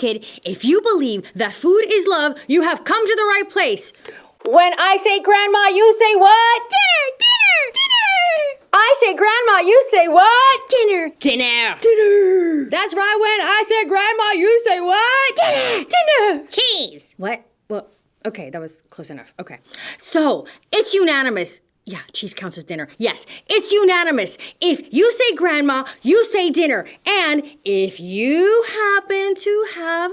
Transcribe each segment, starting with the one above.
kid. If you believe that food is love, you have come to the right place. When I say grandma, you say what? Dinner, dinner, dinner. I say grandma, you say what? Dinner, Dinner. dinner. That's right. When I say grandma, you say what? Dinner, dinner. Cheese. What? Well, okay, that was close enough. Okay. So, it's unanimous. Yeah, cheese counts as dinner. Yes, it's unanimous. If you say grandma, you say dinner. And if you happen to have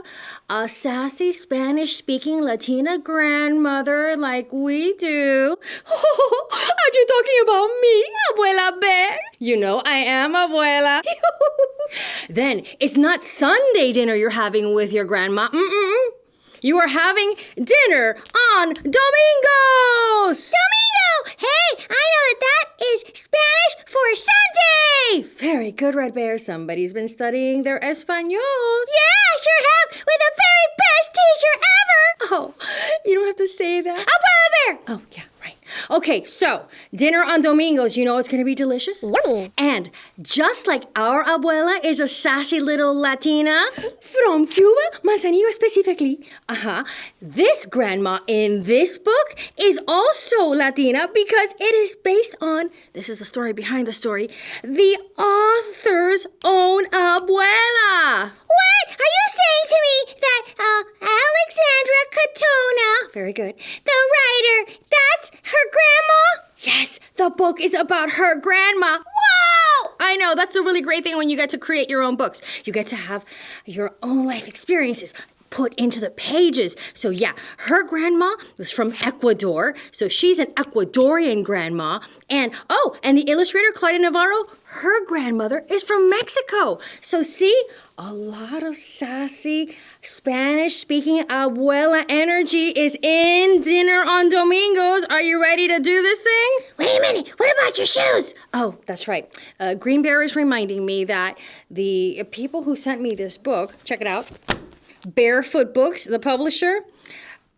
a sassy Spanish-speaking Latina grandmother like we do, are you talking about me, Abuela Bear? You know I am Abuela. Then it's not Sunday dinner you're having with your grandma. You are having dinner on Domingos! Domingo! Hey, I know that is Spanish for Sunday! Very good, Red Bear. Somebody's been studying their Espanol. Yeah, I sure have, with the very best teacher ever! Oh, you don't have to say that. Abuela Bear! Oh, yeah, right. Okay, so dinner on Domingos, you know it's going to be delicious? Yummy. And just like our abuela is a sassy little Latina from Cuba, Manzanillo specifically, this grandma in this book is also Latina because it is based on, this is the story behind the story, the author's own abuela. What? Are you saying to me that Alexandra Katona, Very good. the writer, that's her grandma? Yes, the book is about her grandma. Whoa! I know, that's a really great thing when you get to create your own books. You get to have your own life experiences put into the pages. So yeah, her grandma was from Ecuador, so she's an Ecuadorian grandma. And the illustrator Claudia Navarro, her grandmother is from Mexico. So see, a lot of sassy Spanish-speaking abuela energy is in Dinner on Domingos. Are you ready to do this thing? Wait a minute, what about your shoes? Oh, that's right. Green Bear is reminding me that the people who sent me this book, check it out, Barefoot Books, the publisher,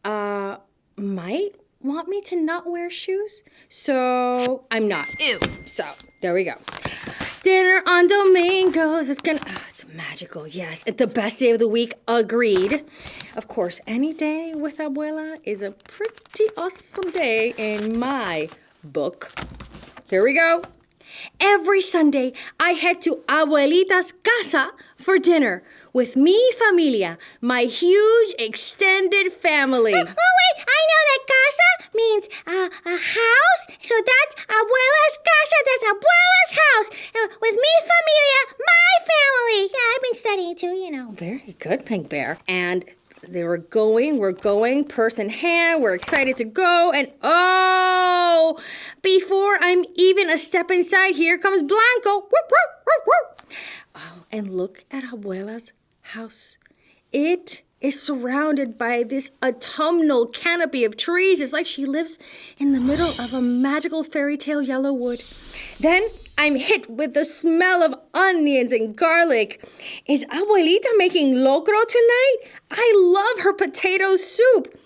might want me to not wear shoes. So I'm not. Ew. So there we go. Dinner on Domingos. It's magical, yes. It's the best day of the week, agreed. Of course, any day with Abuela is a pretty awesome day in my book. Here we go. Every Sunday, I head to Abuelita's casa for dinner with mi familia, my huge extended family. Oh, wait, I know that casa means a house. So that's Abuela's casa, that's Abuela's house. With mi familia, my family. Yeah, I've been studying too, you know. Very good, Pink Bear. And we're going, purse in hand, we're excited to go, and before I'm even a step inside, here comes Blanco. Oh, and look at Abuela's house. It is surrounded by this autumnal canopy of trees. It's like she lives in the middle of a magical fairy tale yellow wood. Then I'm hit with the smell of onions and garlic. Is Abuelita making locro tonight? I love her potato soup.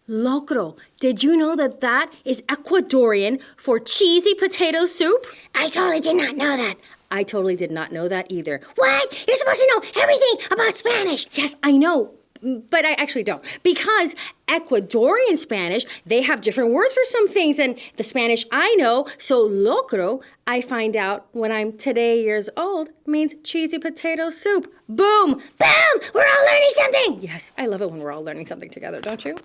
Locro. Did you know that is Ecuadorian for cheesy potato soup? I totally did not know that. I totally did not know that either. What? You're supposed to know everything about Spanish. Yes, I know. But I actually don't. Because Ecuadorian Spanish, they have different words for some things than the Spanish I know. So locro, I find out when I'm today years old, means cheesy potato soup. Boom! Boom! We're all learning something. Yes, I love it when we're all learning something together, don't you?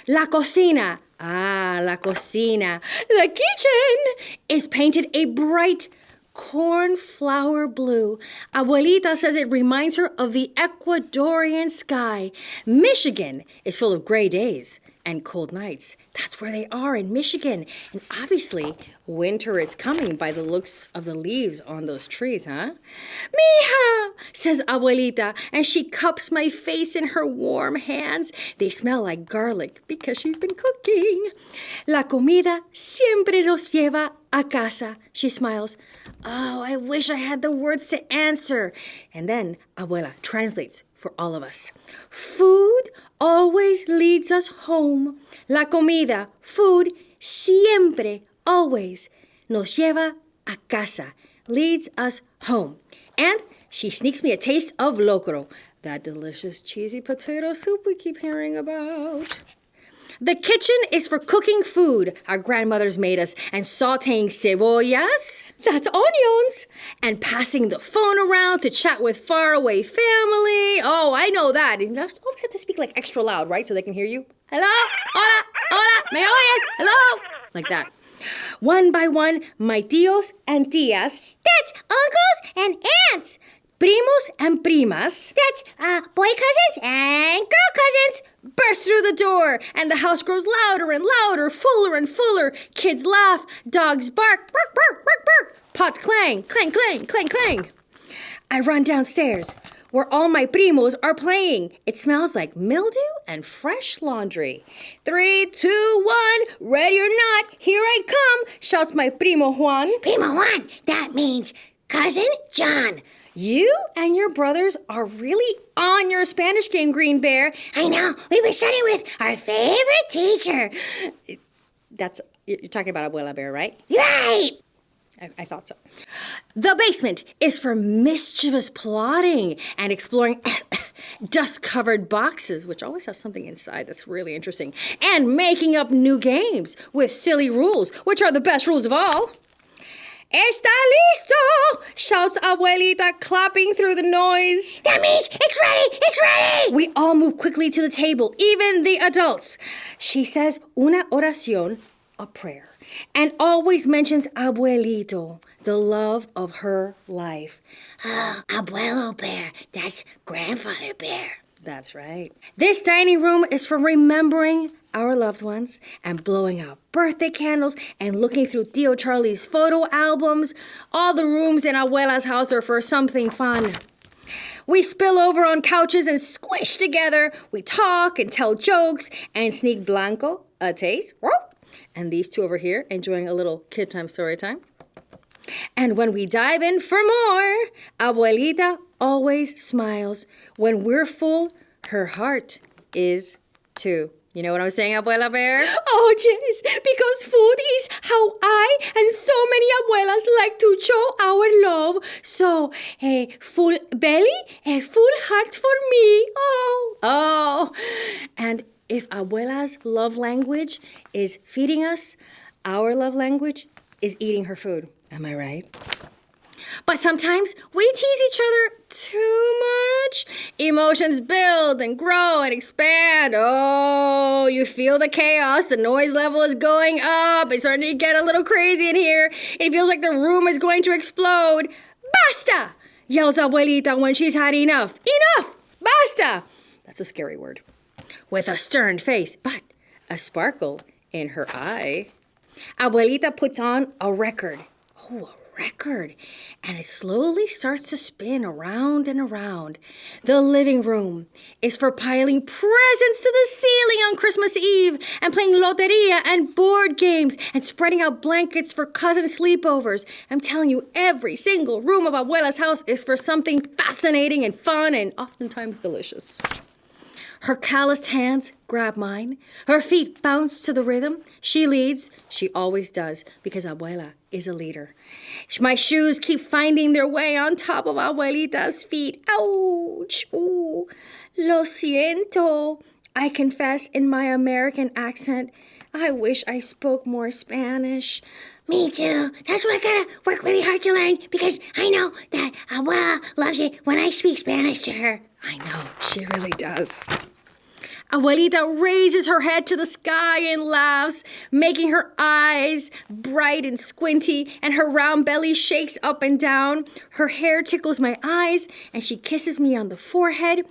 La cocina. La cocina. The kitchen is painted a bright cornflower blue. Abuelita says it reminds her of the Ecuadorian sky. Michigan is full of gray days and cold nights. That's where they are in Michigan. And obviously, winter is coming by the looks of the leaves on those trees, huh? Mija, says Abuelita, and she cups my face in her warm hands. They smell like garlic because she's been cooking. La comida siempre nos lleva a casa. She smiles. Oh, I wish I had the words to answer. And then Abuela translates for all of us. Food always leads us home. La comida, food, siempre, always, nos lleva a casa, leads us home. And she sneaks me a taste of locro. That delicious cheesy potato soup we keep hearing about. The kitchen is for cooking food our grandmothers made us and sauteing cebollas, that's onions, and passing the phone around to chat with faraway family. Oh, I know that. You always have to speak like extra loud, right? So they can hear you. Hello? Hola? Hola? ¿Me oyes? Hello? Like that. One by one, my tíos and tías, That's uncles and aunts. primos and primas, That's boy cousins and girl cousins. burst through the door, and the house grows louder and louder, fuller and fuller. Kids laugh, dogs bark, bark, bark, bark, bark. Pots clang, clang, clang, clang, clang. I run downstairs, where all my primos are playing. It smells like mildew and fresh laundry. 3, 2, 1, ready or not, here I come, shouts my primo Juan. Primo Juan, that means cousin John. You and your brothers are really on your Spanish game, Green Bear. I know, we've been studying with our favorite teacher. You're talking about Abuela Bear, right? Right. I thought so. The basement is for mischievous plotting and exploring dust-covered boxes, which always have something inside that's really interesting, and making up new games with silly rules, which are the best rules of all. Está listo! Shouts Abuelita, clapping through the noise. That means it's ready, it's ready. We all move quickly to the table, even the adults. She says una oración, a prayer, and always mentions Abuelito, the love of her life. Oh, Abuelo Bear, that's Grandfather Bear. That's right. This dining room is for remembering our loved ones and blowing out birthday candles and looking through Tío Charlie's photo albums. All the rooms in Abuela's house are for something fun. We spill over on couches and squish together. We talk and tell jokes and sneak Blanco a taste. And these two over here enjoying a little KidTime StoryTime. And when we dive in for more, Abuelita always smiles. When we're full, her heart is too. You know what I'm saying, Abuela Bear? Oh, yes, because food is how I and so many abuelas like to show our love. So, a full belly, a full heart for me. Oh. And if abuela's love language is feeding us, our love language is eating her food. Am I right? But sometimes we tease each other too much. Emotions build and grow and expand. Oh, you feel the chaos. The noise level is going up. It's starting to get a little crazy in here. It feels like the room is going to explode. Basta! Yells Abuelita when she's had enough. Enough! Basta! That's a scary word. With a stern face, but a sparkle in her eye. Abuelita puts on a record. Oh, a record. And it slowly starts to spin around and around. The living room is for piling presents to the ceiling on Christmas Eve and playing loteria and board games and spreading out blankets for cousin sleepovers. I'm telling you, every single room of Abuela's house is for something fascinating and fun and oftentimes delicious. Her calloused hands grab mine. Her feet bounce to the rhythm. She leads. She always does, because Abuela is a leader. My shoes keep finding their way on top of Abuelita's feet. Ouch! Ooh. Lo siento. I confess in my American accent. I wish I spoke more Spanish. Me too. That's why I gotta work really hard to learn, because I know that Abuela loves it when I speak Spanish to her. I know, she really does. Abuelita raises her head to the sky and laughs, making her eyes bright and squinty, and her round belly shakes up and down. Her hair tickles my eyes, and she kisses me on the forehead.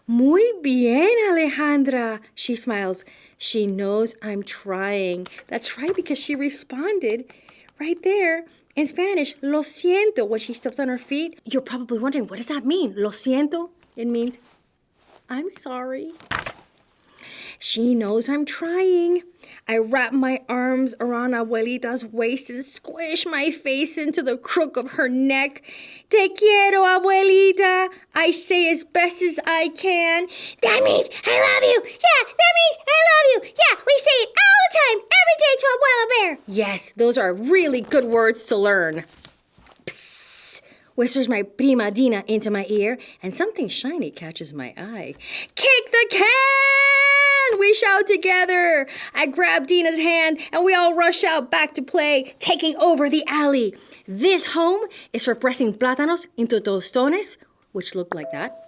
Muy bien, Alejandra, she smiles. She knows I'm trying. That's right, because she responded right there in Spanish, lo siento, when she stepped on her feet. You're probably wondering, what does that mean? Lo siento? It means, I'm sorry. She knows I'm trying. I wrap my arms around Abuelita's waist and squish my face into the crook of her neck. Te quiero, Abuelita. I say as best as I can. That means I love you. Yeah, that means I love you. Yeah, we say it all the time, every day to Abuela Bear. Yes, those are really good words to learn. Psst. whispers my prima Dina into my ear, and something shiny catches my eye. Kick the can! We shout together. I grab Dina's hand, and we all rush out back to play, taking over the alley. This home is for pressing plátanos into tostones, which look like that.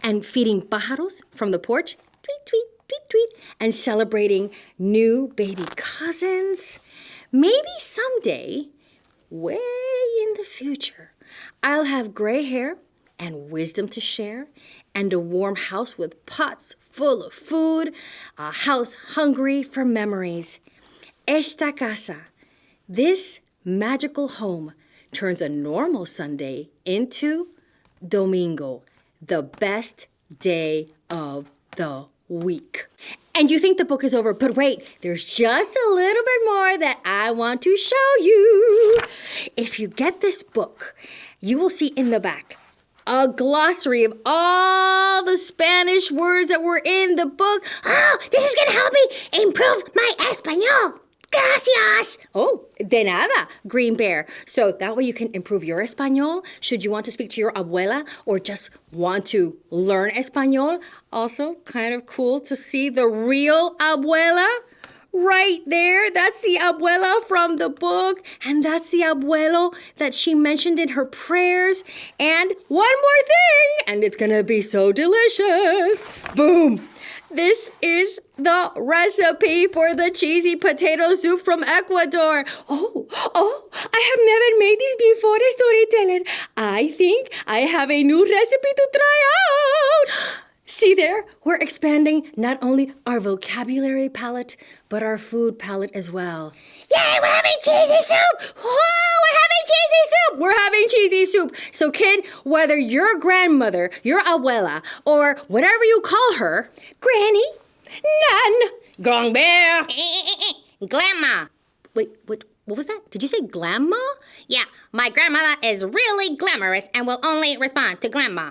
And feeding pájaros from the porch, tweet, tweet, tweet, tweet, and celebrating new baby cousins. Maybe someday, way in the future, I'll have gray hair and wisdom to share, and a warm house with pots full of food, a house hungry for memories. Esta casa, this magical home, turns a normal Sunday into Domingo, the best day of the week. And you think the book is over, but wait, there's just a little bit more that I want to show you. If you get this book, you will see in the back a glossary of all the Spanish words that were in the book. Oh, this is gonna help me improve my Espanol. Gracias. Oh, de nada, Green Bear. So that way you can improve your Espanol. Should you want to speak to your abuela or just want to learn Espanol? Also, kind of cool to see the real abuela right there. That's the abuela from the book. And that's the abuelo that she mentioned in her prayers. And one more thing, and it's gonna be so delicious. Boom. This is the recipe for the cheesy potato soup from Ecuador. Oh, I have never made this before, Storyteller. I think I have a new recipe to try out. See there, we're expanding not only our vocabulary palette, but our food palette as well. Yay, we're having cheesy soup! Oh, we're having cheesy soup! We're having cheesy soup. So kid, whether your grandmother, your abuela, or whatever you call her, Granny, Nan, Grand Bear, Grandma. Wait, what was that? Did you say Grandma? Yeah, my grandmother is really glamorous and will only respond to Grandma.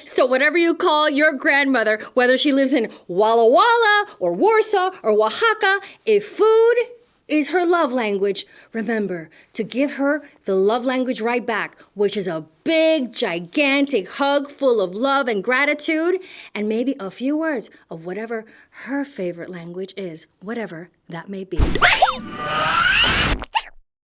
So whatever you call your grandmother, whether she lives in Walla Walla or Warsaw or Oaxaca, if food is her love language, remember to give her the love language right back, which is a big, gigantic hug full of love and gratitude, and maybe a few words of whatever her favorite language is, whatever that may be.